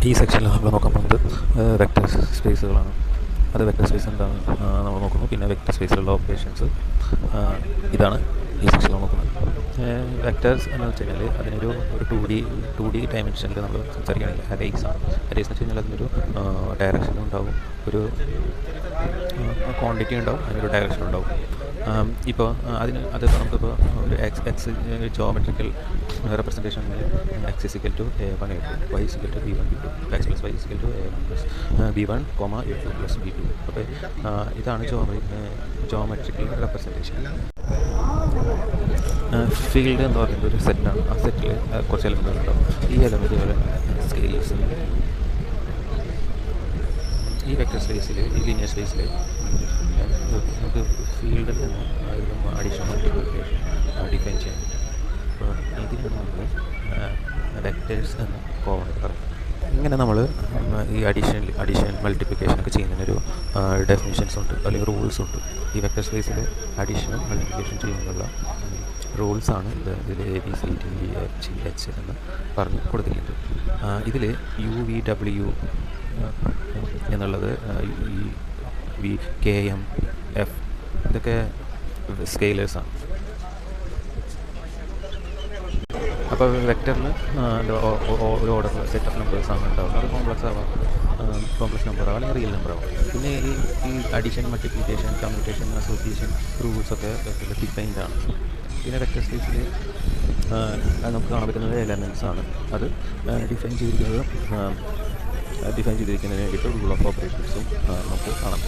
ഈ സെക്ഷനിൽ നമ്മൾ നോക്കാൻ പോകുന്നത് വെക്റ്റർ സ്പേസുകളാണ്. അത് വെക്റ്റർ സ്പേസ് എന്താണ് നമ്മൾ നോക്കുന്നു. പിന്നെ വെക്റ്റർ സ്പേസിലുള്ള ഓപ്പറേഷൻസ്, ഇതാണ് ഈ സെക്ഷനിൽ നോക്കുന്നത്. വെക്റ്റേഴ്സ് എന്ന് വെച്ച് കഴിഞ്ഞാൽ അതിനൊരു ടു ഡി ഡയമെൻഷനിൽ നമ്മൾ സംസാരിക്കുകയാണെങ്കിൽ അരേസ് ആണ്. അരേസ് എന്ന് വെച്ച് കഴിഞ്ഞാൽ അതിനൊരു ഡയറക്ഷൻ ഉണ്ടാവും, ഒരു ക്വാണ്ടിറ്റി ഉണ്ടാവും, അതിനൊരു ഡയറക്ഷൻ ഉണ്ടാവും. ഇപ്പോൾ അതിപ്പോൾ നമുക്കിപ്പോൾ ഒരു x geometrical representation x is equal to A1 A2, y is equal to B1 B2, x plus y is equal to A1 plus B1, A2 plus B2. അപ്പോൾ ഇതാണ് ജോമെട്രിക്കൽ റെപ്രസെൻറ്റേഷൻ. ഫീൽഡ് എന്ന് പറയുന്നത് ഒരു സെറ്റാണ്. ആ സെറ്റിൽ കുറച്ച് എലമെൻറ്റുകൾ ഉണ്ടാവും. ഈ എലമെൻറ്റുകൾ സ്കെയിൽസ്, ഈ വെക്റ്റർ സ്പേസിൽ, ഈ ലീനിയർ സ്പേസിൽ നമുക്ക് ഫീൽഡിൽ നിന്ന് അഡീഷൻ മൾട്ടിപ്ലിക്കേഷൻ ഡിഫൈൻ ചെയ്യാൻ പറ്റും. അപ്പോൾ ഇതിനാണ് നമ്മൾ വെക്റ്റേഴ്സ് എന്ന് കോമൺ പറയുന്നത്. ഇങ്ങനെ നമ്മൾ ഈ അഡീഷൻ മൾട്ടിപ്ലിക്കേഷനൊക്കെ ചെയ്യുന്നതിനൊരു ഡെഫിനിഷൻസ് ഉണ്ട്, അല്ലെങ്കിൽ റൂൾസ് ഉണ്ട്. ഈ വെക്റ്റർ സ്പേസിൽ അഡീഷനും മൾട്ടിപ്ലിക്കേഷൻ ചെയ്യുന്നതിനുള്ള റൂൾസാണ് ഇതിൽ ABCDEFGH എന്ന് പറഞ്ഞ് കൊടുത്തിട്ടുണ്ട്. ഇതിൽ UVW എന്നുള്ളത് KM F ഇതൊക്കെ സ്കെയിലേഴ്സാണ്. അപ്പോൾ വെക്റ്ററിൽ ഒരു ഓർഡർ സെറ്റ് ഓഫ് നമ്പേഴ്സാണ് ഉണ്ടാവുന്നത്. അത് കോംപ്ലക്സ് നമ്പർ ആവും, അല്ലെങ്കിൽ റിയൽ നമ്പർ ആവും. പിന്നെ ഈ അഡീഷൻ, മൾട്ടിപ്ലിക്കേഷൻ, കമ്മ്യൂട്ടേഷൻ, അസോസിയേഷൻ റൂൾസൊക്കെ വെക്റ്ററിൽ ഡിഫൈൻഡ് ആണ്. പിന്നെ വെക്റ്റർ സ്പേസിൽ നമുക്ക് കാണാൻ പറ്റുന്നത് എലമെൻറ്റ്സ് ആണ്. അത് ഡിഫൈൻ ചെയ്തിരിക്കുന്നതിന് വേണ്ടിയിട്ട് റൂൾ ഓഫ് ഓപ്പറേറ്റേഴ്സും നമുക്ക് കാണാം.